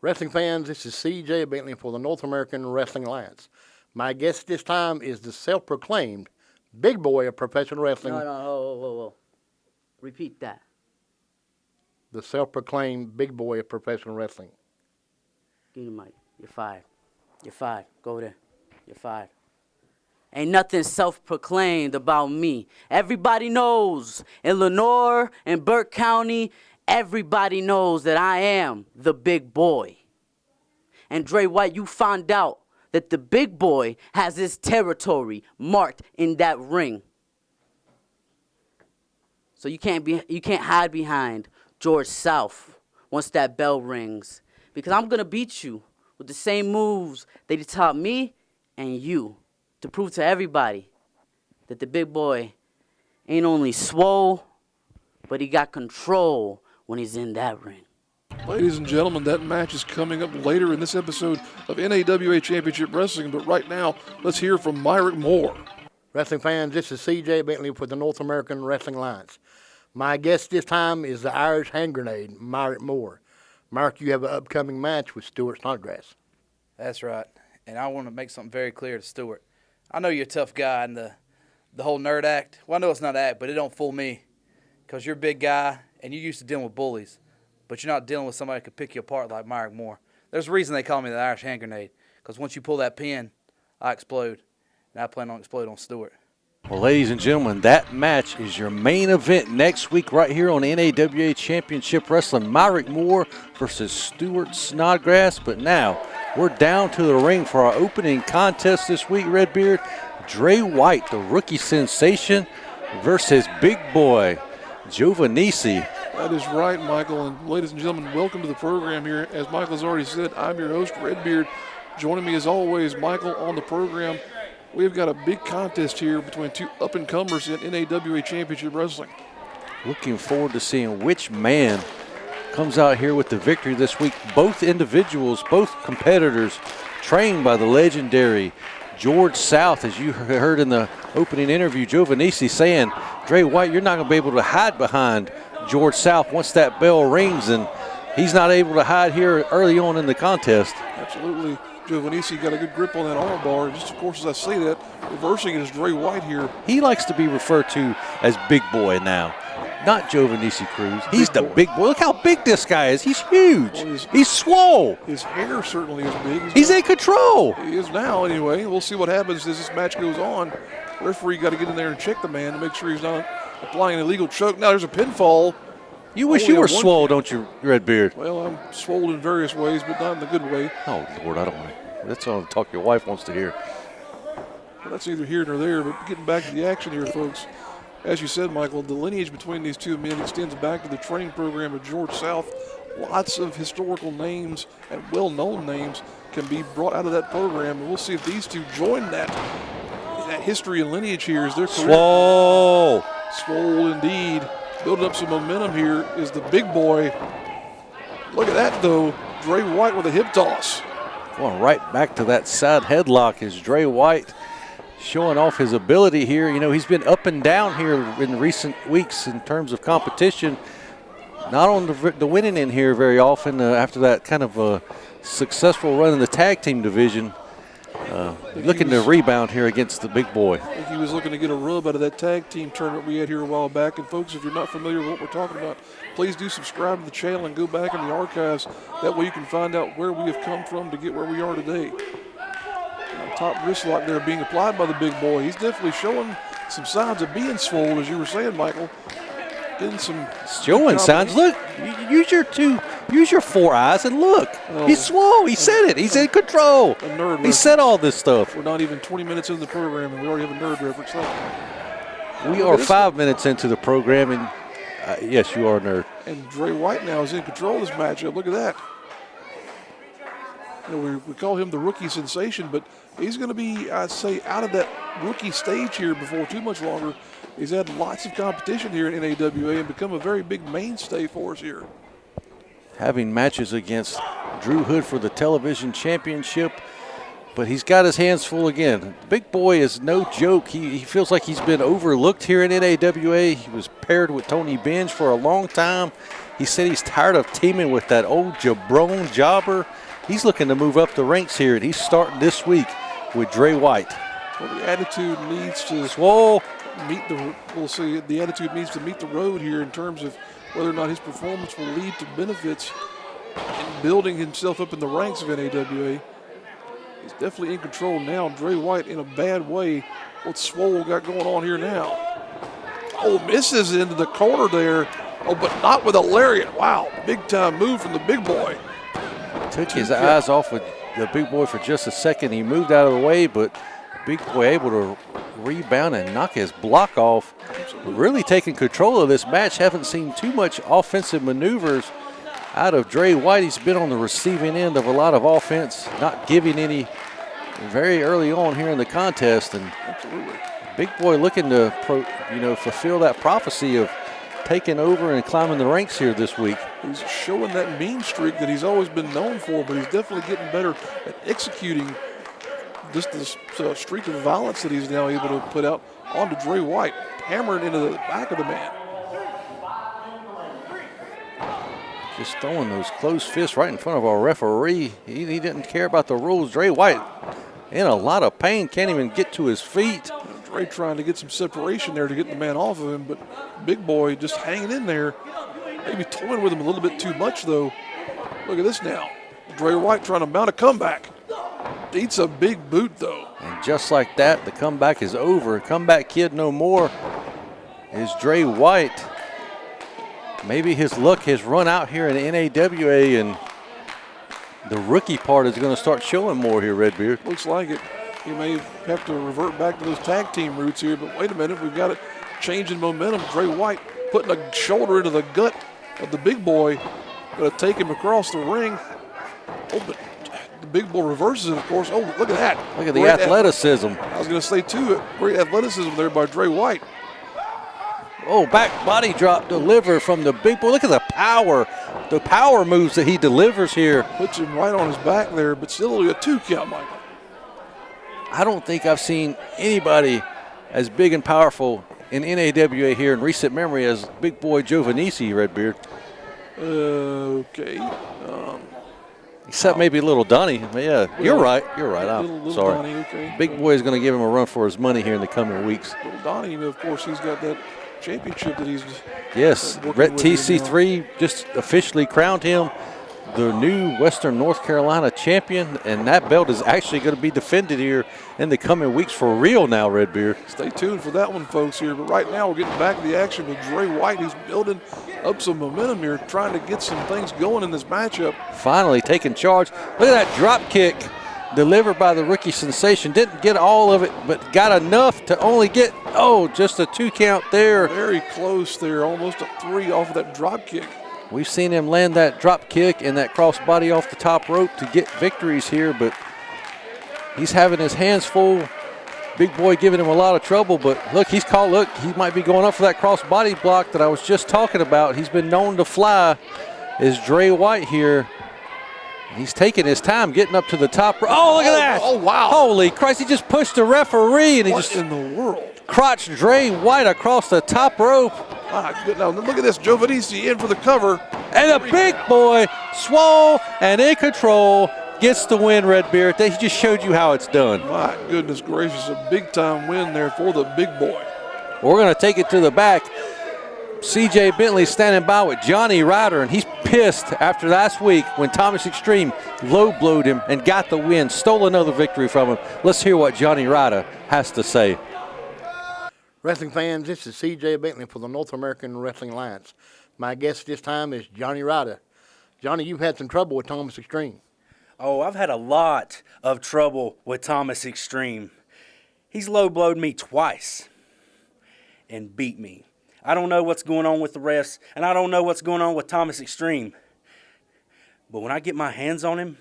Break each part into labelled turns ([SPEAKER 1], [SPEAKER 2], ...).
[SPEAKER 1] Wrestling fans, this is C.J. Bentley for the North American Wrestling Alliance. My guest this time is the self-proclaimed big boy of professional wrestling.
[SPEAKER 2] No, whoa. Repeat that.
[SPEAKER 1] The self-proclaimed big boy of professional wrestling.
[SPEAKER 2] Give me the mic. You're fired. You're fired. Go over there. You're fired. Ain't nothing self-proclaimed about me. Everybody knows in Lenoir and Burke County, everybody knows that I am the big boy. And Dre White, you found out that the big boy has his territory marked in that ring. So you can't hide behind George South once that bell rings, because I'm gonna beat you with the same moves that he taught me and you, to prove to everybody that the big boy ain't only swole, but he got control when he's in that ring.
[SPEAKER 3] Ladies and gentlemen, that match is coming up later in this episode of NAWA Championship Wrestling, but right now, let's hear from Myric Moore.
[SPEAKER 1] Wrestling fans, this is C.J. Bentley for the North American Wrestling Alliance. My guest this time is the Irish hand grenade, Myric Moore. Myric, you have an upcoming match with Stuart Snodgrass.
[SPEAKER 4] That's right, and I want to make something very clear to Stuart. I know you're a tough guy, and the whole nerd act, well, I know it's not an act, but it don't fool me, because you're a big guy, and you're used to dealing with bullies, but you're not dealing with somebody who could pick you apart like Myric Moore. There's a reason they call me the Irish hand grenade, because once you pull that pin, I explode, and I plan on exploding on Stuart.
[SPEAKER 5] Well, ladies and gentlemen, that match is your main event next week right here on NAWA Championship Wrestling. Myric Moore versus Stuart Snodgrass. But now we're down to the ring for our opening contest this week, Redbeard. Dre White, the rookie sensation, versus big boy Giovannici.
[SPEAKER 3] That is right, Michael. And ladies and gentlemen, welcome to the program here. As Michael has already said, I'm your host, Redbeard. Joining me as always, Michael, on the program. We've got a big contest here between two up-and-comers in NAWA Championship Wrestling.
[SPEAKER 5] Looking forward to seeing which man comes out here with the victory this week. Both individuals, both competitors, trained by the legendary George South, as you heard in the opening interview. Giovannici saying, Dre White, you're not going to be able to hide behind George South once that bell rings, and he's not able to hide here early on in the contest.
[SPEAKER 3] Absolutely. Giovannici got a good grip on that arm bar. Just, of course, as I say that, reversing it is Dre White here.
[SPEAKER 5] He likes to be referred to as Big Boy now, not Giovannici Cruz. He's the big boy. Look how big this guy is. He's huge. Well, he's swole.
[SPEAKER 3] His hair certainly is big.
[SPEAKER 5] He's in control.
[SPEAKER 3] He is now, anyway. We'll see what happens as this match goes on. The referee got to get in there and check the man to make sure he's not applying an illegal choke. Now there's a pinfall.
[SPEAKER 5] You wish you were swole, don't you, Redbeard?
[SPEAKER 3] Well, I'm swole in various ways, but not in the good way.
[SPEAKER 5] Oh, Lord, I don't want to. That's all the talk your wife wants to hear.
[SPEAKER 3] Well, that's neither here nor there, but getting back to the action here, folks. As you said, Michael, the lineage between these two men extends back to the training program of George South. Lots of historical names and well-known names can be brought out of that program, and we'll see if these two join that history and lineage here as their career.
[SPEAKER 5] Swole.
[SPEAKER 3] Swole indeed. Building up some momentum here is the big boy. Look at that, though. Dre White with a hip toss.
[SPEAKER 5] Going right back to that side headlock is Dre White showing off his ability here. You know, he's been up and down here in recent weeks in terms of competition. Not on the winning end here very often after that kind of successful run in the tag team division. Looking to rebound here against the big boy.
[SPEAKER 3] I think he was looking to get a rub out of that tag team tournament we had here a while back. And folks, if you're not familiar with what we're talking about, please do subscribe to the channel and go back in the archives. That way you can find out where we have come from to get where we are today. Top wrist lock there being applied by the big boy. He's definitely showing some signs of being swole, as you were saying, Michael. Getting some
[SPEAKER 5] showing signs. Look, use your four eyes and look. Oh, he's swole. He said it. He's in control. He said all this stuff.
[SPEAKER 3] We're not even 20 minutes into the program, and we already have a nerd reference.
[SPEAKER 5] We are 5 minutes into the program, and yes, you are a nerd.
[SPEAKER 3] And Dre White now is in control of this matchup. Look at that. You know, we call him the rookie sensation, but he's going to be, I'd say, out of that rookie stage here before too much longer. He's had lots of competition here in NAWA and become a very big mainstay for us here.
[SPEAKER 5] Having matches against Drew Hood for the television championship, but he's got his hands full again. The big boy is no joke. He feels like he's been overlooked here in NAWA. He was paired with Tony Benj for a long time. He said he's tired of teaming with that old jabron jobber. He's looking to move up the ranks here, and he's starting this week with Dre White.
[SPEAKER 3] Well, the attitude needs to
[SPEAKER 5] Swole.
[SPEAKER 3] we'll see, the attitude needs to meet the road here in terms of whether or not his performance will lead to benefits in building himself up in the ranks of NAWA. He's definitely in control now. Dre White in a bad way. What Swole got going on here now? Oh, misses into the corner there. Oh, but not with a lariat. Wow, big time move from the big boy.
[SPEAKER 5] Took his eyes off of the big boy for just a second. He moved out of the way, but big boy able to rebound and knock his block off. Really taking control of this match. Haven't seen too much offensive maneuvers out of Dre White. He's been on the receiving end of a lot of offense, not giving any very early on here in the contest. And big boy looking to fulfill that prophecy of taking over and climbing the ranks here this week.
[SPEAKER 3] He's showing that mean streak that he's always been known for, but he's definitely getting better at executing just this streak of violence that he's now able to put out onto Dre White, hammering into the back of the man.
[SPEAKER 5] Just throwing those closed fists right in front of our referee. He didn't care about the rules. Dre White in a lot of pain, can't even get to his feet.
[SPEAKER 3] Dre trying to get some separation there to get the man off of him, but big boy just hanging in there. Maybe toying with him a little bit too much, though. Look at this now. Dre White trying to mount a comeback. Eats a big boot, though.
[SPEAKER 5] And just like that, the comeback is over. Comeback kid no more is Dre White. Maybe his luck has run out here in NAWA, and the rookie part is going to start showing more here, Redbeard.
[SPEAKER 3] Looks like it. He may have to revert back to those tag team roots here, but wait a minute, we've got it changing momentum. Dre White putting a shoulder into the gut of the big boy. Going to take him across the ring. Oh, but the big boy reverses it, of course. Oh, look at that.
[SPEAKER 5] Look at the athleticism.
[SPEAKER 3] I was going to say, too, great athleticism there by Dre White.
[SPEAKER 5] Oh, back body drop delivered from the big boy. Look at the power moves that he delivers here.
[SPEAKER 3] Puts him right on his back there, but still only a 2 count, Michael.
[SPEAKER 5] I don't think I've seen anybody as big and powerful in NAWA here in recent memory as big boy Giovannisci, Redbeard.
[SPEAKER 3] Okay.
[SPEAKER 5] Except maybe little Donnie. Yeah, you're right. You're right. I'm
[SPEAKER 3] Little
[SPEAKER 5] sorry.
[SPEAKER 3] Donnie, okay.
[SPEAKER 5] Big boy is going to give him a run for his money here in the coming weeks.
[SPEAKER 3] Little Donnie, of course, he's got that championship that he's
[SPEAKER 5] Yes,
[SPEAKER 3] working with
[SPEAKER 5] TC3 just officially crowned him the new Western North Carolina champion, and that belt is actually going to be defended here in the coming weeks for real now, Redbeard.
[SPEAKER 3] Stay tuned for that one, folks, here. But right now we're getting back to the action with Dre White, who's building up some momentum here, trying to get some things going in this matchup.
[SPEAKER 5] Finally taking charge. Look at that drop kick delivered by the rookie sensation. Didn't get all of it, but got enough to only get, just a 2 count there.
[SPEAKER 3] Very close there, almost a 3 off of that drop kick.
[SPEAKER 5] We've seen him land that drop kick and that crossbody off the top rope to get victories here, but he's having his hands full. Big boy giving him a lot of trouble, but look, he might be going up for that crossbody block that I was just talking about. He's been known to fly, is Dre White here. He's taking his time getting up to the top. Oh, look at that.
[SPEAKER 3] Oh, wow.
[SPEAKER 5] Holy Christ, he just pushed the referee and he
[SPEAKER 3] What
[SPEAKER 5] just
[SPEAKER 3] in the world?
[SPEAKER 5] crotched Dre White across the top rope.
[SPEAKER 3] Now look at this, Giovannisci in for the cover.
[SPEAKER 5] And the big boy, swole and in control, gets the win, Redbeard. He just showed you how it's done.
[SPEAKER 3] My goodness gracious, a big-time win there for the big boy.
[SPEAKER 5] We're going to take it to the back. CJ Bentley standing by with Jonny Ryda, and he's pissed after last week when Thomas Extreme low-blowed him and got the win, stole another victory from him. Let's hear what Jonny Ryda has to say.
[SPEAKER 1] Wrestling fans, this is C.J. Bentley for the North American Wrestling Alliance. My guest this time is Jonny Ryda. Jonny, you've had some trouble with Thomas Extreme.
[SPEAKER 6] Oh, I've had a lot of trouble with Thomas Extreme. He's low-blowed me twice and beat me. I don't know what's going on with the refs, and I don't know what's going on with Thomas Extreme. But when I get my hands on him,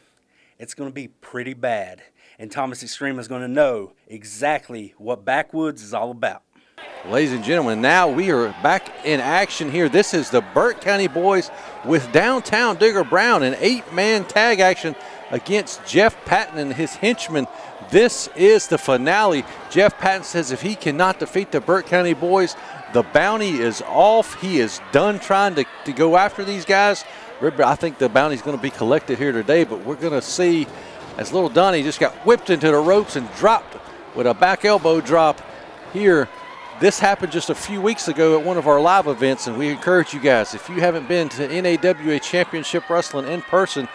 [SPEAKER 6] it's going to be pretty bad. And Thomas Extreme is going to know exactly what Backwoods is all about.
[SPEAKER 5] Ladies and gentlemen, now we are back in action here. This is the Burke County boys with Downtown Digger Brown, an 8-man tag action against Jeff Patton and his henchman, this is the finale. Jeff Patton says if he cannot defeat the Burke County boys, the bounty is off. He is done trying to go after these guys. I think the bounty's going to be collected here today, but we're going to see as little Donnie just got whipped into the ropes and dropped with a back elbow drop here. This happened just a few weeks ago at one of our live events, and we encourage you guys, if you haven't been to NAWA Championship Wrestling in person,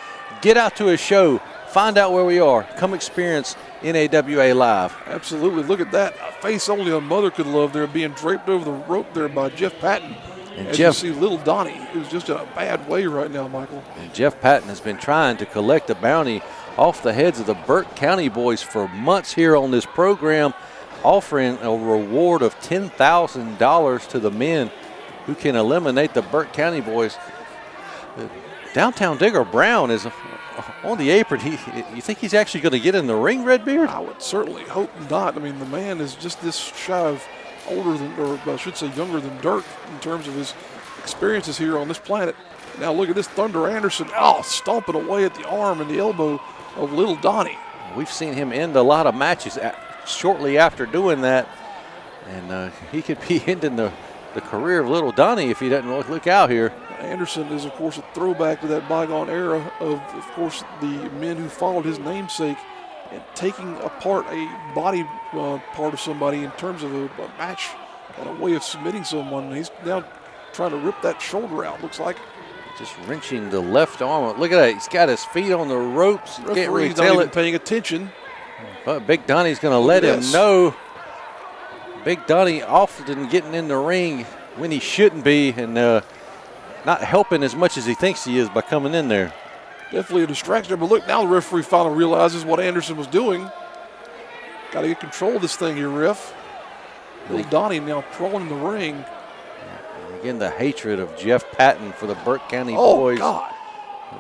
[SPEAKER 5] get out to a show, find out where we are, come experience NAWA live.
[SPEAKER 3] Absolutely. Look at that. A face only a mother could love there, being draped over the rope there by Jeff Patton.
[SPEAKER 5] And
[SPEAKER 3] as
[SPEAKER 5] Jeff,
[SPEAKER 3] you see little Donnie, who's just in a bad way right now, Michael.
[SPEAKER 5] And Jeff Patton has been trying to collect the bounty off the heads of the Burke County boys for months here on this program, offering a reward of $10,000 to the men who can eliminate the Burke County boys. Downtown Digger Brown is on the apron. You think he's actually going to get in the ring, Redbeard?
[SPEAKER 3] I would certainly hope not. I mean, the man is just this shy of older than, or I should say younger than Dirk in terms of his experiences here on this planet. Now look at this Thunder Anderson, stomping away at the arm and the elbow of little Donnie.
[SPEAKER 5] We've seen him end a lot of matches shortly after doing that, and he could be ending the career of little Donnie if he doesn't look out here.
[SPEAKER 3] Anderson is, of course, a throwback to that bygone era of course, the men who followed his namesake and taking apart a body part of somebody in terms of a match and a way of submitting someone. And he's now trying to rip that shoulder out, looks like.
[SPEAKER 5] Just wrenching the left arm. Look at that. He's got his feet on the ropes.
[SPEAKER 3] Referee's not even paying attention.
[SPEAKER 5] But Big Donnie's going to let him know. Big Donnie often getting in the ring when he shouldn't be, and not helping as much as he thinks he is by coming in there.
[SPEAKER 3] Definitely a distraction. But look, now the referee finally realizes what Anderson was doing. Got to get control of this thing here, ref. Little Donnie now prone in the ring.
[SPEAKER 5] Again, the hatred of Jeff Patton for the Burke County boys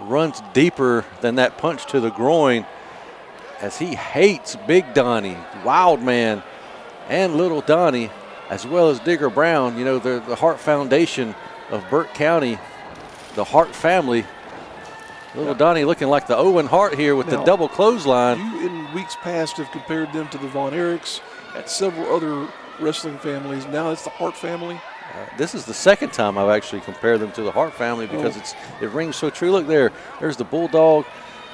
[SPEAKER 5] runs deeper than that punch to the groin, as he hates Big Donnie, Wild Man, and Little Donnie, as well as Digger Brown. You know, they're the Hart Foundation of Burke County, the Hart family. Little Donnie looking like the Owen Hart here with the double clothesline.
[SPEAKER 3] You in weeks past have compared them to the Von Erichs and several other wrestling families. Now it's the Hart family.
[SPEAKER 5] This is the second time I've actually compared them to the Hart family because it rings so true. Look there. There's the Bulldog,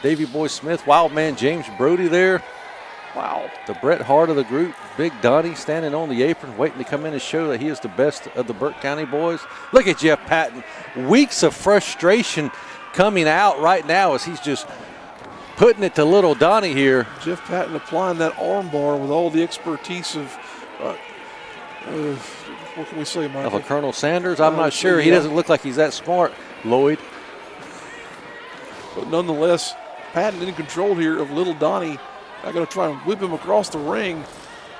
[SPEAKER 5] Davey Boy Smith, Wild Man James Brody there. Wow. The Bret Hart of the group, Big Donnie standing on the apron waiting to come in and show that he is the best of the Burke County boys. Look at Jeff Patton. Weeks of frustration coming out right now as he's just putting it to little Donnie here.
[SPEAKER 3] Jeff Patton applying that arm bar with all the expertise of what can we say, Michael?
[SPEAKER 5] Of a Colonel Sanders? I'm not sure. Yeah. He doesn't look like he's that smart, Lloyd.
[SPEAKER 3] But nonetheless, Patton in control here of little Donnie. I'm going to try and whip him across the ring.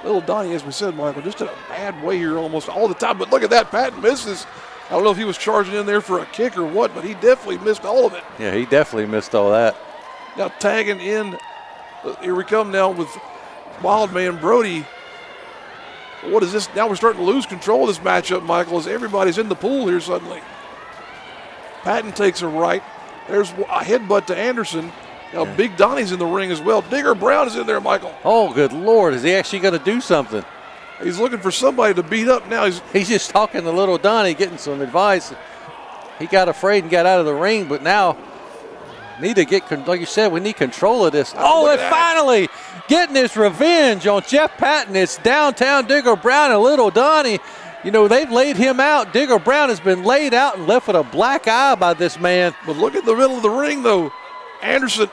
[SPEAKER 3] Little Donnie, as we said, Michael, just in a bad way here almost all the time. But look at that, Patton misses. I don't know if he was charging in there for a kick or what, but he definitely missed all of it.
[SPEAKER 5] Yeah, he definitely missed all that.
[SPEAKER 3] Now tagging in, here we come now with Wild Man Brody. What is this? Now we're starting to lose control of this matchup, Michael, as everybody's in the pool here suddenly. Patton takes a right. There's a headbutt to Anderson. Now Big Donnie's in the ring as well. Digger Brown is in there, Michael.
[SPEAKER 5] Oh, good Lord. Is he actually going to do something?
[SPEAKER 3] He's looking for somebody to beat up now.
[SPEAKER 5] He's just talking to little Donnie, getting some advice. He got afraid and got out of the ring, but now need to get, like you said, we need control of this. Oh, and finally getting his revenge on Jeff Patton. It's downtown Digger Brown and little Donnie. You know, they've laid him out. Digger Brown has been laid out and left with a black eye by this man.
[SPEAKER 3] But look at the middle of the ring, though. Anderson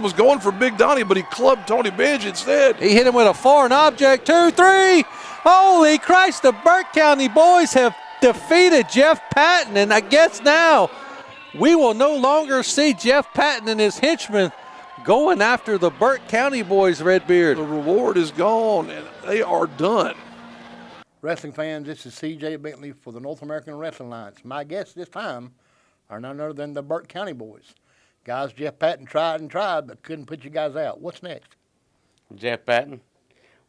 [SPEAKER 3] was going for Big Donnie, but he clubbed Tony Benj instead.
[SPEAKER 5] He hit him with a foreign object. 2, 3. Holy Christ, the Burke County boys have defeated Jeff Patton, and I guess now we will no longer see Jeff Patton and his henchmen going after the Burke County boys, Redbeard.
[SPEAKER 3] The reward is gone, and they are done.
[SPEAKER 1] Wrestling fans, this is C.J. Bentley for the North American Wrestling Alliance. My guests this time are none other than the Burke County boys. Guys, Jeff Patton tried and tried, but couldn't put you guys out. What's next?
[SPEAKER 7] Jeff Patton,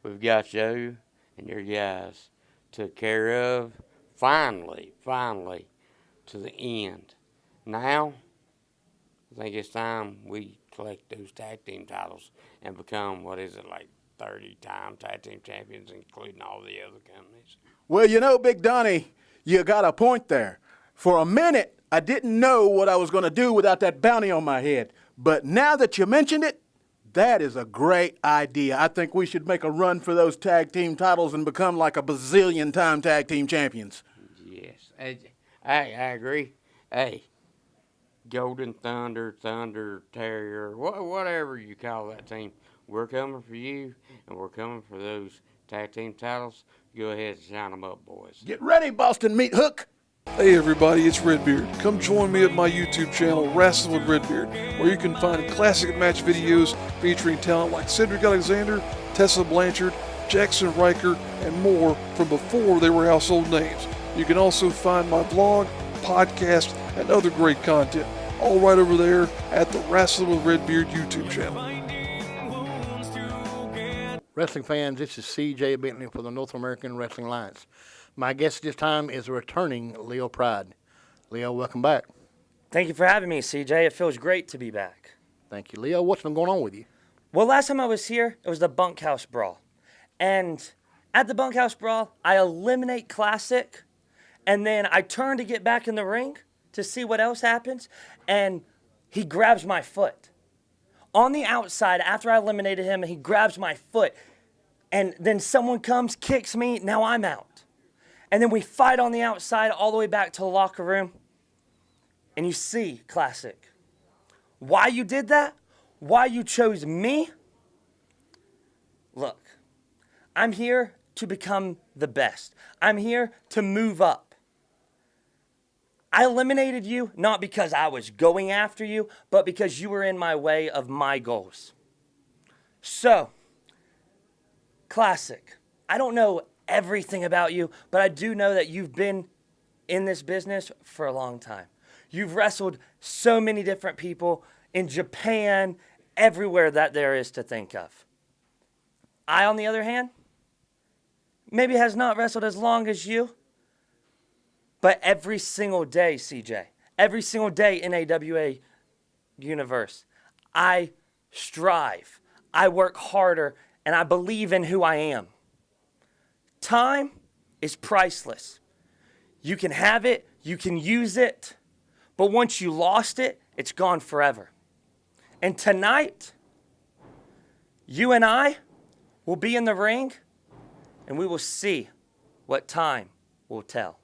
[SPEAKER 7] we've got you and your guys took care of finally, to the end. Now, I think it's time we collect those tag team titles and become, what is it, like 30-time tag team champions, including all the other companies.
[SPEAKER 8] Well, you know, Big Donnie, you got a point there. For a minute, I didn't know what I was going to do without that bounty on my head. But now that you mentioned it, that is a great idea. I think we should make a run for those tag team titles and become like a bazillion-time tag team champions.
[SPEAKER 7] Yes, I agree. Hey, Golden Thunder, Thunder Terrier, whatever you call that team, we're coming for you, and we're coming for those tag team titles. Go ahead and shine them up, boys.
[SPEAKER 8] Get ready, Boston Meat Hook.
[SPEAKER 3] Hey everybody, it's Redbeard. Come join me at my YouTube channel, Wrestling with Redbeard, where you can find classic match videos featuring talent like Cedric Alexander, Tessa Blanchard, Jackson Riker, and more from before they were household names. You can also find my vlog, podcast, and other great content, all right over there at the Wrestling with Redbeard YouTube channel.
[SPEAKER 1] Wrestling fans, this is C.J. Bentley for the North American Wrestling Alliance. My guest this time is returning Leo Pryde. Leo, welcome back.
[SPEAKER 9] Thank you for having me, CJ. It feels great to be back.
[SPEAKER 1] Thank you. Leo, what's been going on with you?
[SPEAKER 9] Well, last time I was here, it was the Bunkhouse Brawl. And at the Bunkhouse Brawl, I eliminate Classic, and then I turn to get back in the ring to see what else happens, and he grabs my foot. On the outside, after I eliminated him, he grabs my foot, and then someone comes, kicks me, now I'm out. And then we fight on the outside all the way back to the locker room. And you see, Classic, why you did that, why you chose me. Look, I'm here to become the best. I'm here to move up. I eliminated you not because I was going after you, but because you were in my way of my goals. So, Classic, I don't know everything about you, but I do know that you've been in this business for a long time. You've wrestled so many different people in Japan, everywhere that there is to think of. I, on the other hand, maybe has not wrestled as long as you, but every single day, CJ, every single day in AWA universe, I strive, I work harder, and I believe in who I am. Time is priceless. You can have it, you can use it, but once you lost it, it's gone forever. And tonight, you and I will be in the ring, and we will see what time will tell.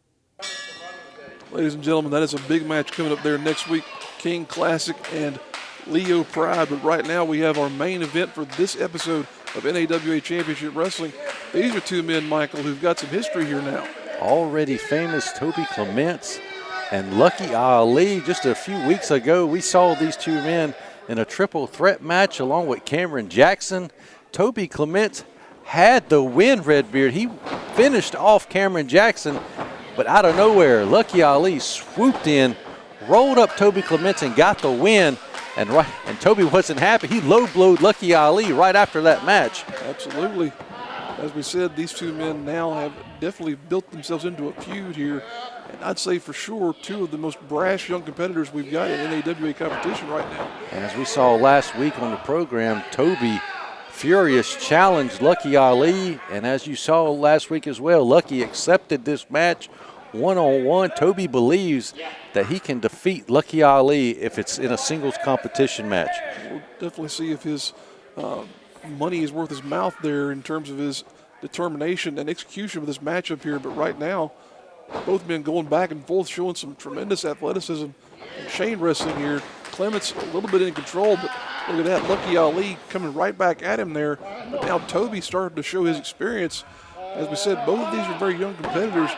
[SPEAKER 3] Ladies and gentlemen, that is a big match coming up there next week. King Classic and Leo Pryde. But right now we have our main event for this episode of NAWA Championship Wrestling. These are two men, Michael, who've got some history here now.
[SPEAKER 5] Already famous Toby Clements and Lucky Ali. Just a few weeks ago, we saw these two men in a triple threat match along with Cameron Jackson. Toby Clements had the win, Redbeard. He finished off Cameron Jackson, but out of nowhere, Lucky Ali swooped in, rolled up Toby Clements and got the win. And Toby wasn't happy. He low-blowed Lucky Ali right after that match.
[SPEAKER 3] Absolutely. As we said, these two men now have definitely built themselves into a feud here. And I'd say for sure two of the most brash young competitors we've got in NAWA competition right now.
[SPEAKER 5] And as we saw last week on the program, Toby Furious challenged Lucky Ali. And as you saw last week as well, Lucky accepted this match one-on-one. Toby believes that he can defeat Lucky Ali if it's in a singles competition match.
[SPEAKER 3] We'll definitely see if his money is worth his mouth there in terms of his determination and execution of this matchup here. But right now, both men going back and forth, showing some tremendous athleticism and chain wrestling here. Clements a little bit in control, but look at that. Lucky Ali coming right back at him there. But now Toby started to show his experience. As we said, both of these are very young competitors.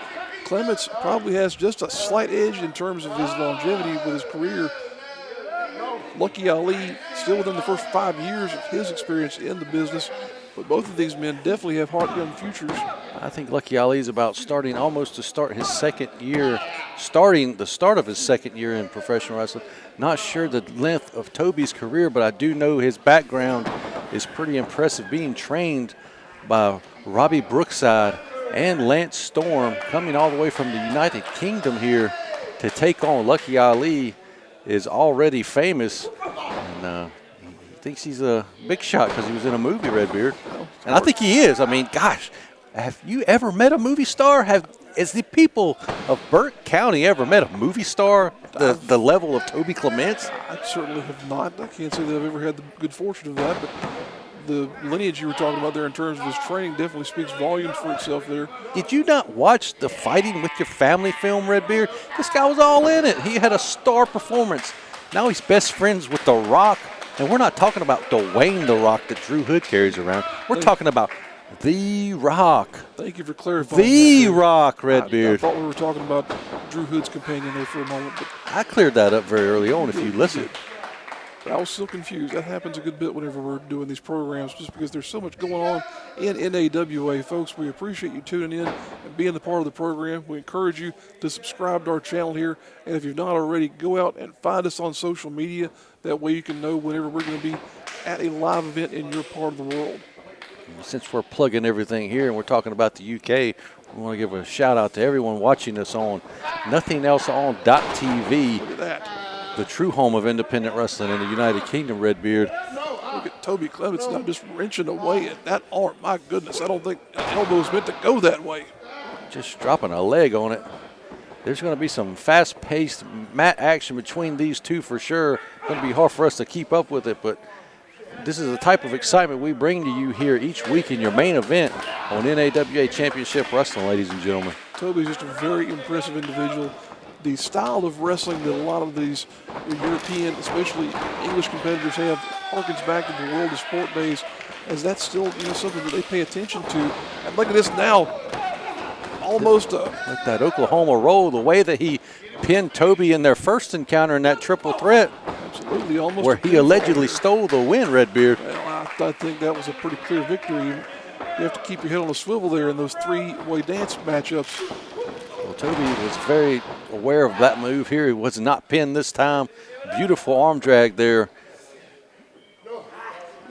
[SPEAKER 3] Clements probably has just a slight edge in terms of his longevity with his career. Lucky Ali still within the first 5 years of his experience in the business, but both of these men definitely have hot young futures.
[SPEAKER 5] I think Lucky Ali is about almost to start his second year, starting the start of his second year in professional wrestling. Not sure the length of Toby's career, but I do know his background is pretty impressive, being trained by Robbie Brookside and Lance Storm, coming all the way from the United Kingdom here to take on Lucky Ali, is already famous. And thinks he's a big shot because he was in a movie, Redbeard. And I think he is. I mean, gosh, have you ever met a movie star? Has the people of Burke County ever met a movie star the level of Toby Clements?
[SPEAKER 3] I certainly have not. I can't say that I've ever had the good fortune of that, but the lineage you were talking about there in terms of his training definitely speaks volumes for itself there.
[SPEAKER 5] Did you not watch the Fighting with Your Family film, Redbeard? This guy was all in it. He had a star performance. Now he's best friends with The Rock. And we're not talking about Dwayne The Rock that Drew Hood carries around. We're talking about The Rock.
[SPEAKER 3] Thank you for clarifying.
[SPEAKER 5] The Rock, Redbeard.
[SPEAKER 3] I thought we were talking about Drew Hood's companion there for a moment. But
[SPEAKER 5] I cleared that up very early on if you listened.
[SPEAKER 3] But I was still confused. That happens a good bit whenever we're doing these programs just because there's so much going on in NAWA. Folks, we appreciate you tuning in and being a part of the program. We encourage you to subscribe to our channel here. And if you've not already, go out and find us on social media. That way you can know whenever we're going to be at a live event in your part of the world.
[SPEAKER 5] Since we're plugging everything here and we're talking about the UK, we want to give a shout out to everyone watching us on Nothing Else On .tv.
[SPEAKER 3] Look at that.
[SPEAKER 5] The true home of independent wrestling in the United Kingdom, Redbeard.
[SPEAKER 3] Look at Toby Clements now just wrenching away at that arm. My goodness, I don't think an elbow's meant to go that way.
[SPEAKER 5] Just dropping a leg on it. There's going to be some fast-paced mat action between these two for sure. Going to be hard for us to keep up with it, but this is the type of excitement we bring to you here each week in your main event on NAWA Championship Wrestling, ladies and gentlemen.
[SPEAKER 3] Toby's just a very impressive individual. The style of wrestling that a lot of these European, especially English competitors have, harkens back to the World of Sport days, as that's still something that they pay attention to. And look at this now, almost
[SPEAKER 5] like that Oklahoma roll, the way that he pinned Toby in their first encounter in that triple threat.
[SPEAKER 3] Absolutely, almost.
[SPEAKER 5] Where he allegedly stole the win, Redbeard.
[SPEAKER 3] Well, I think that was a pretty clear victory. You have to keep your head on a swivel there in those three-way dance matchups.
[SPEAKER 5] Well, Toby was very aware of that move here. He was not pinned this time. Beautiful arm drag there.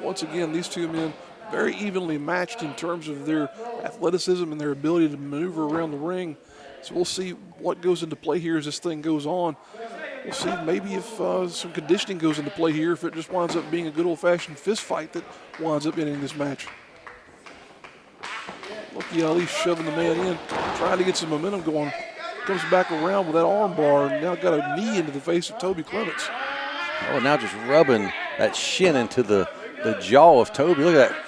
[SPEAKER 3] Once again, these two men very evenly matched in terms of their athleticism and their ability to maneuver around the ring. So we'll see what goes into play here as this thing goes on. We'll see maybe if some conditioning goes into play here, if it just winds up being a good old-fashioned fist fight that winds up ending this match. Lucky Ali shoving the man in, trying to get some momentum going. Comes back around with that arm bar and now got a knee into the face of Toby Clements.
[SPEAKER 5] Oh, now just rubbing that shin into the jaw of Toby. Look at that.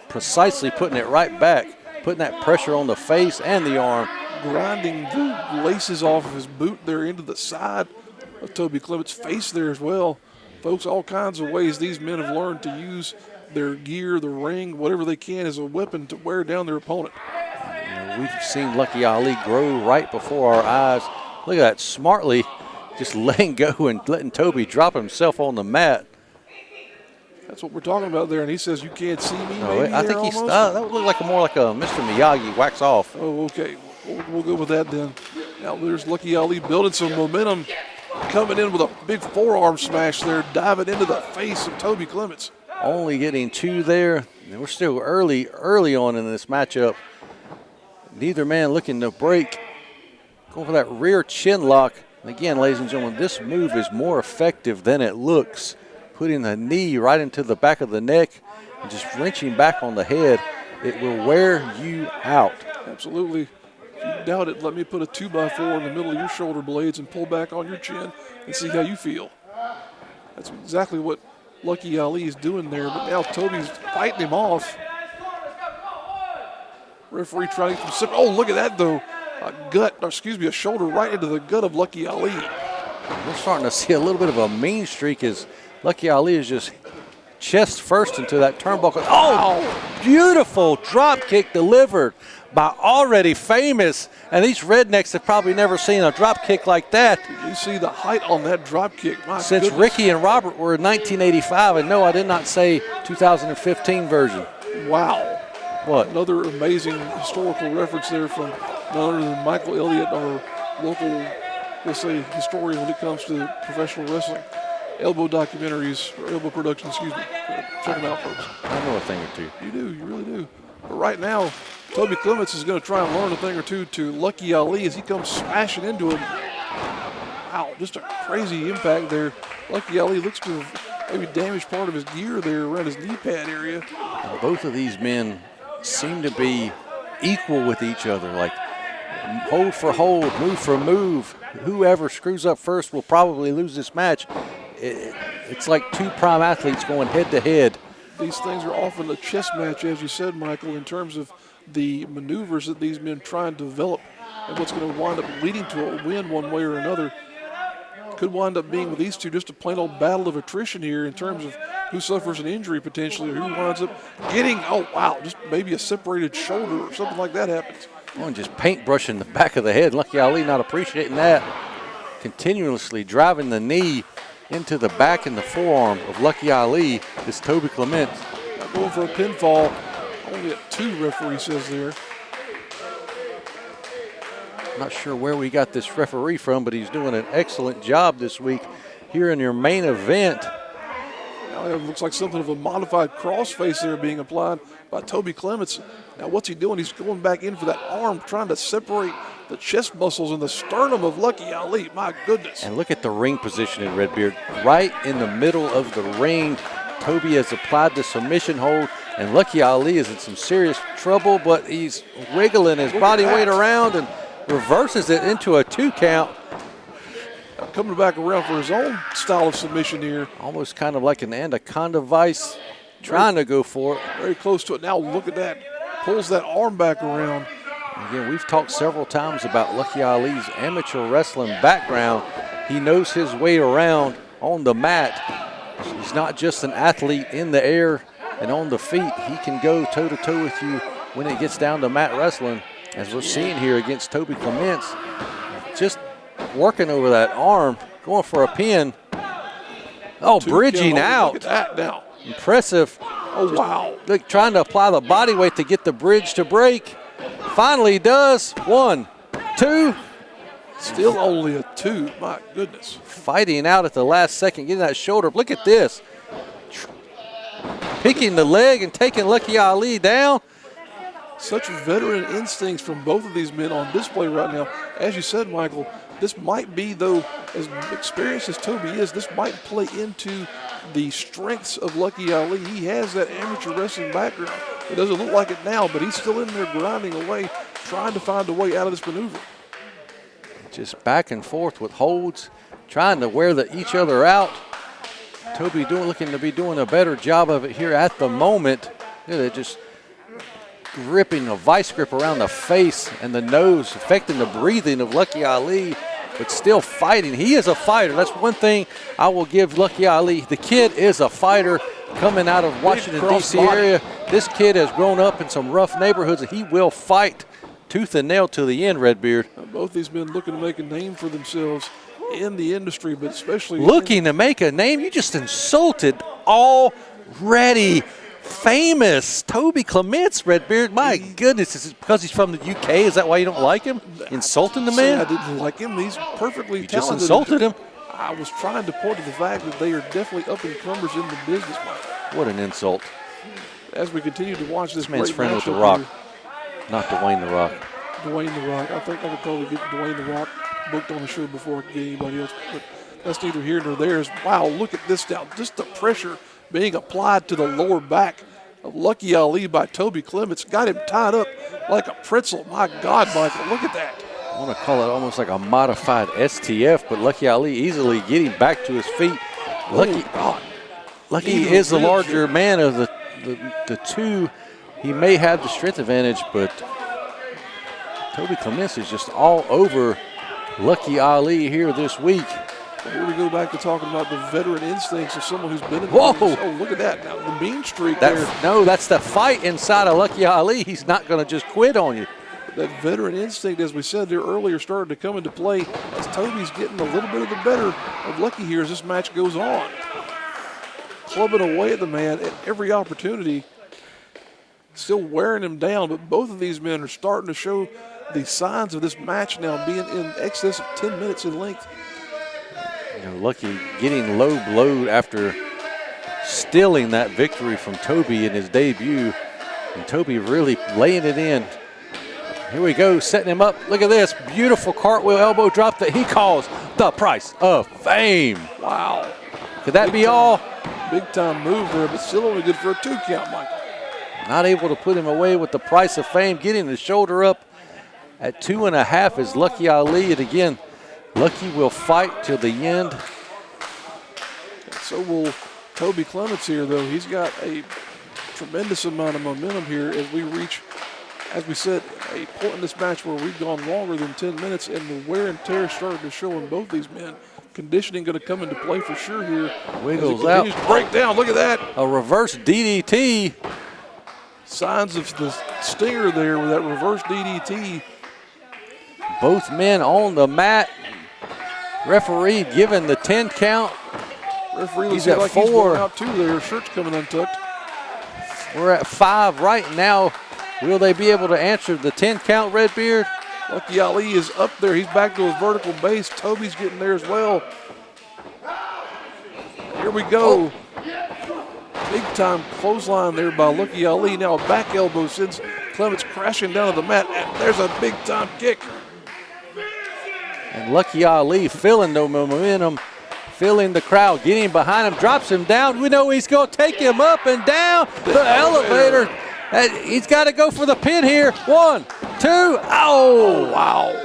[SPEAKER 5] Precisely putting it right back, putting that pressure on the face and the arm.
[SPEAKER 3] Grinding the laces off of his boot there into the side of Toby Clements' face there as well. Folks, all kinds of ways these men have learned to use their gear, the ring, whatever they can as a weapon to wear down their opponent.
[SPEAKER 5] We've seen Lucky Ali grow right before our eyes. Look at that, smartly just letting go and letting Toby drop himself on the mat.
[SPEAKER 3] That's what we're talking about there, and he says, "You can't see me."
[SPEAKER 5] No, I think he's that would look like more like a Mr. Miyagi wax off.
[SPEAKER 3] Oh, okay. We'll go with that then. Now there's Lucky Ali building some momentum, coming in with a big forearm smash there, diving into the face of Toby Clements.
[SPEAKER 5] Only getting two there. And we're still early on in this matchup. Neither man looking to break. Going for that rear chin lock. And again, ladies and gentlemen, this move is more effective than it looks. Putting the knee right into the back of the neck and just wrenching back on the head. It will wear you out.
[SPEAKER 3] Absolutely. If you doubt it, let me put a 2x4 in the middle of your shoulder blades and pull back on your chin and see how you feel. That's exactly what Lucky Ali is doing there, but now Toby's fighting him off. Referee trying to get oh, look at that though. A shoulder right into the gut of Lucky Ali.
[SPEAKER 5] We're starting to see a little bit of a mean streak as Lucky Ali is just chest first into that turnbuckle. Oh, beautiful drop kick delivered by already famous. And these rednecks have probably never seen a drop kick like that.
[SPEAKER 3] You see the height on that drop kick. My
[SPEAKER 5] Since
[SPEAKER 3] goodness.
[SPEAKER 5] Ricky and Robert were in 1985. And no, I did not say 2015 version.
[SPEAKER 3] Wow.
[SPEAKER 5] What?
[SPEAKER 3] Another amazing historical reference there from none other than Michael Elliott, our local, we'll say, historian when it comes to professional wrestling. Elbow documentaries, or Elbow Productions, excuse me. Check them out, folks.
[SPEAKER 5] I know a thing or two.
[SPEAKER 3] You do, you really do. But right now, Toby Clements is going to try and learn a thing or two to Lucky Ali as he comes smashing into him. Wow, just a crazy impact there. Lucky Ali looks to have maybe damaged part of his gear there around his knee pad area.
[SPEAKER 5] And both of these men seem to be equal with each other, like hold for hold, move for move. Whoever screws up first will probably lose this match. It's like two prime athletes going head to head.
[SPEAKER 3] These things are often a chess match, as you said, Michael, in terms of the maneuvers that these men try and develop and what's going to wind up leading to a win one way or another. Could wind up being with these two just a plain old battle of attrition here in terms of who suffers an injury potentially or who winds up getting, oh wow, just maybe a separated shoulder or something like that happens.
[SPEAKER 5] Oh, and just paintbrushing the back of the head. Lucky Ali not appreciating that. Continuously driving the knee into the back and the forearm of Lucky Ali is Toby Clements.
[SPEAKER 3] Not going for a pinfall. Only at 2, referee says there.
[SPEAKER 5] Not sure where we got this referee from, but he's doing an excellent job this week here in your main event.
[SPEAKER 3] Now it looks like something of a modified crossface there being applied by Toby Clements. Now what's he doing? He's going back in for that arm, trying to separate the chest muscles and the sternum of Lucky Ali. My goodness.
[SPEAKER 5] And look at the ring position in Redbeard. Right in the middle of the ring, Toby has applied the submission hold, and Lucky Ali is in some serious trouble, but he's wiggling his body weight around and reverses it into a 2 count.
[SPEAKER 3] Coming back around for his own style of submission here.
[SPEAKER 5] Almost kind of like an anaconda vice, trying to go for it.
[SPEAKER 3] Very close to it. Now look at that. Pulls that arm back around.
[SPEAKER 5] Again, we've talked several times about Lucky Ali's amateur wrestling background. He knows his way around on the mat. He's not just an athlete in the air and on the feet. He can go toe-to-toe with you when it gets down to mat wrestling, as we're seeing here against Toby Clements. Just working over that arm, going for a pin. Oh, bridging out.
[SPEAKER 3] Look at that now.
[SPEAKER 5] Impressive.
[SPEAKER 3] Oh, wow.
[SPEAKER 5] Look, trying to apply the body weight to get the bridge to break. Finally he does. 1, 2.
[SPEAKER 3] Still only a 2. My goodness.
[SPEAKER 5] Fighting out at the last second, getting that shoulder. Look at this. Picking the leg and taking Lucky Ali down.
[SPEAKER 3] Such veteran instincts from both of these men on display right now. As you said, Michael, this might be, though, as experienced as Toby is, this might play into the strengths of Lucky Ali. He has that amateur wrestling background. It doesn't look like it now, but he's still in there grinding away, trying to find a way out of this maneuver.
[SPEAKER 5] Just back and forth with holds, trying to wear each other out. Toby looking to be doing a better job of it here at the moment. Look at it, just gripping a vice grip around the face and the nose, affecting the breathing of Lucky Ali, but still fighting. He is a fighter. That's one thing I will give Lucky Ali. The kid is a fighter coming out of Washington, D.C. area. This kid has grown up in some rough neighborhoods, and he will fight tooth and nail to the end, Redbeard.
[SPEAKER 3] Both these men looking to make a name for themselves in the industry, but especially
[SPEAKER 5] looking to make a name. You just insulted already famous Toby Clements, Redbeard. My goodness, is it because he's from the UK? Is that why you don't like him? Insulting the man?
[SPEAKER 3] I didn't like him. He's perfectly talented.
[SPEAKER 5] Just insulted him?
[SPEAKER 3] I was trying to point to the fact that they are definitely up-and-comers in the business.
[SPEAKER 5] What an insult.
[SPEAKER 3] As we continue to watch this
[SPEAKER 5] man's
[SPEAKER 3] great
[SPEAKER 5] friend with The
[SPEAKER 3] matchup
[SPEAKER 5] Rock,
[SPEAKER 3] here.
[SPEAKER 5] not Dwayne The Rock.
[SPEAKER 3] Dwayne The Rock. I think I could probably get Dwayne The Rock booked on the show before I could get anybody else. But that's neither here nor there. Wow, look at this now. Just the pressure being applied to the lower back of Lucky Ali by Toby Clements. Got him tied up like a pretzel. My God, Michael, look at that.
[SPEAKER 5] I want to call it almost like a modified STF, but Lucky Ali easily getting back to his feet. Lucky is the larger man of the two. He may have the strength advantage, but Toby Clements is just all over Lucky Ali here this week.
[SPEAKER 3] Here we go back to talking about the veteran instincts of someone who's been in the
[SPEAKER 5] Whoa!
[SPEAKER 3] business. Oh, look at that. Now, the mean streak there.
[SPEAKER 5] No, that's the fight inside of Lucky Ali. He's not going to just quit on you.
[SPEAKER 3] That veteran instinct, as we said there earlier, started to come into play as Toby's getting a little bit of the better of Lucky here as this match goes on. Clubbing away at the man at every opportunity. Still wearing him down, but both of these men are starting to show the signs of this match now being in excess of 10 minutes in length.
[SPEAKER 5] You know, Lucky getting low blowed after stealing that victory from Toby in his debut. And Toby really laying it in. Here we go, setting him up. Look at this beautiful cartwheel elbow drop that he calls the price of fame.
[SPEAKER 3] Wow.
[SPEAKER 5] Could that be all?
[SPEAKER 3] Big time move there, but still only good for a 2 count, Michael.
[SPEAKER 5] Not able to put him away with the price of fame. Getting the shoulder up at 2.5 is Lucky Ali. And again, Lucky will fight till the end.
[SPEAKER 3] So will Toby Clements here, though. He's got a tremendous amount of momentum here as we reach, as we said, a point in this match where we've gone longer than 10 minutes, and the wear and tear started to show in both these men. Conditioning going to come into play for sure here.
[SPEAKER 5] Wiggles out.
[SPEAKER 3] To break down. Look at that.
[SPEAKER 5] A reverse DDT.
[SPEAKER 3] Signs of the stinger there with that reverse DDT.
[SPEAKER 5] Both men on the mat. Referee giving the 10 count.
[SPEAKER 3] Referee looks
[SPEAKER 5] He's at
[SPEAKER 3] like
[SPEAKER 5] 4.
[SPEAKER 3] he's going out too there. Shirt's coming untucked.
[SPEAKER 5] We're at 5 right now. Will they be able to answer the 10 count, Redbeard?
[SPEAKER 3] Lucky Ali is up there. He's back to his vertical base. Toby's getting there as well. Here we go. Big time clothesline there by Lucky Ali. Now a back elbow sends Clements crashing down to the mat. And there's a big time kick.
[SPEAKER 5] And Lucky Ali feeling the momentum, feeling the crowd, getting behind him, drops him down. We know he's going to take him up and down the elevator. He's got to go for the pin here. 1, 2. Oh, wow.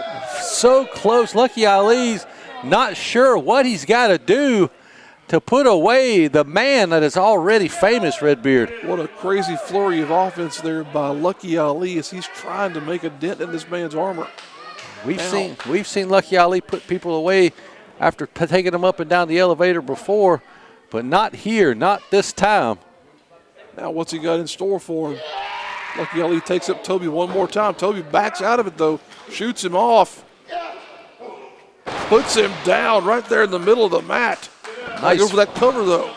[SPEAKER 5] So close. Lucky Ali's not sure what he's got to do to put away the man that is already famous, Redbeard.
[SPEAKER 3] What a crazy flurry of offense there by Lucky Ali as he's trying to make a dent in this man's armor.
[SPEAKER 5] We've seen Lucky Ali put people away after taking them up and down the elevator before, but not here, not this time.
[SPEAKER 3] Now what's he got in store for him? Lucky Ali takes up Toby one more time. Toby backs out of it though, shoots him off. Puts him down right there in the middle of the mat.
[SPEAKER 5] Nice.
[SPEAKER 3] Go for that cover though.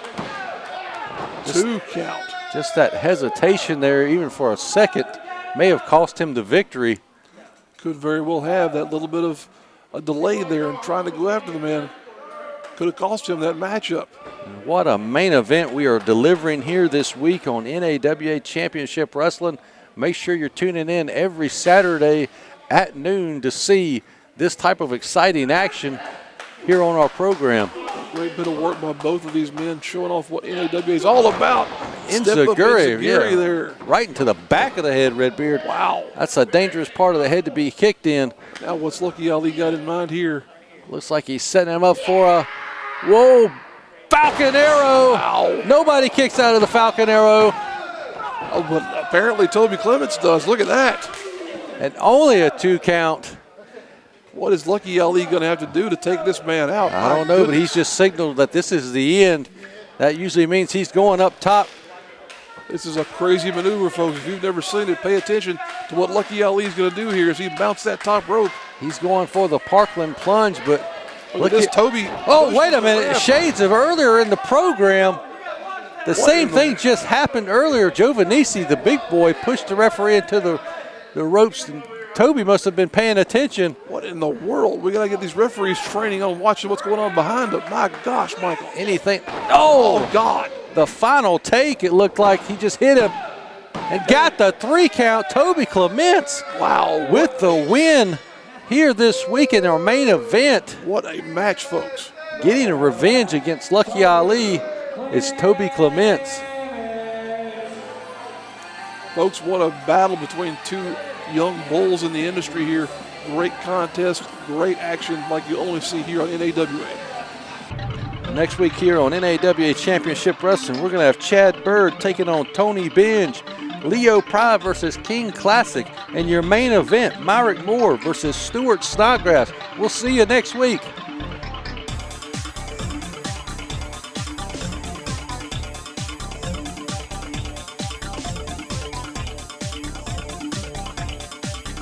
[SPEAKER 3] 2 count.
[SPEAKER 5] Just that hesitation there, even for a second, may have cost him the victory.
[SPEAKER 3] Could very well have that little bit of a delay there in trying to go after the man. Could have cost him that matchup.
[SPEAKER 5] What a main event we are delivering here this week on NAWA Championship Wrestling. Make sure you're tuning in every Saturday at noon to see this type of exciting action here on our program.
[SPEAKER 3] Great bit of work by both of these men showing off what NAWA is all about.
[SPEAKER 5] Enziguri,
[SPEAKER 3] there.
[SPEAKER 5] Right into the back of the head, Redbeard.
[SPEAKER 3] Wow.
[SPEAKER 5] That's a dangerous part of the head to be kicked in.
[SPEAKER 3] Now what's Lucky Ali got in mind here?
[SPEAKER 5] Looks like he's setting him up for a, whoa, Falcon Arrow.
[SPEAKER 3] Wow.
[SPEAKER 5] Nobody kicks out of the Falcon Arrow.
[SPEAKER 3] Oh, but apparently Toby Clements does. Look at that.
[SPEAKER 5] And only a 2 count.
[SPEAKER 3] What is Lucky Ali going to have to do to take this man out?
[SPEAKER 5] I don't know, but he's just signaled that this is the end. That usually means he's going up top.
[SPEAKER 3] This is a crazy maneuver, folks. If you've never seen it, pay attention to what Lucky Ali is going to do here as he mounts that top rope.
[SPEAKER 5] He's going for the Parkland plunge, but
[SPEAKER 3] look at this, Toby.
[SPEAKER 5] Oh, wait a minute. Shades of earlier in the program. The same thing just happened earlier. Giovannici, the big boy, pushed the referee into the ropes, and Toby must have been paying attention.
[SPEAKER 3] What in the world? We got to get these referees training on watching what's going on behind them. My gosh, Michael.
[SPEAKER 5] Anything.
[SPEAKER 3] Oh, God.
[SPEAKER 5] The final take, it looked like he just hit him and got the 3 count. Toby Clements,
[SPEAKER 3] wow,
[SPEAKER 5] with the win here this week in our main event.
[SPEAKER 3] What a match, folks.
[SPEAKER 5] Getting a revenge against Lucky Ali is Toby Clements.
[SPEAKER 3] Folks, what a battle between 2 young bulls in the industry here. Great contest, great action like you only see here on NAWA.
[SPEAKER 5] Next week here on NAWA Championship Wrestling, we're going to have Chad Bird taking on Tony Binge, Leo Pryde versus King Classic, and your main event, Myric Moore versus Stuart Snodgrass. We'll see you next week.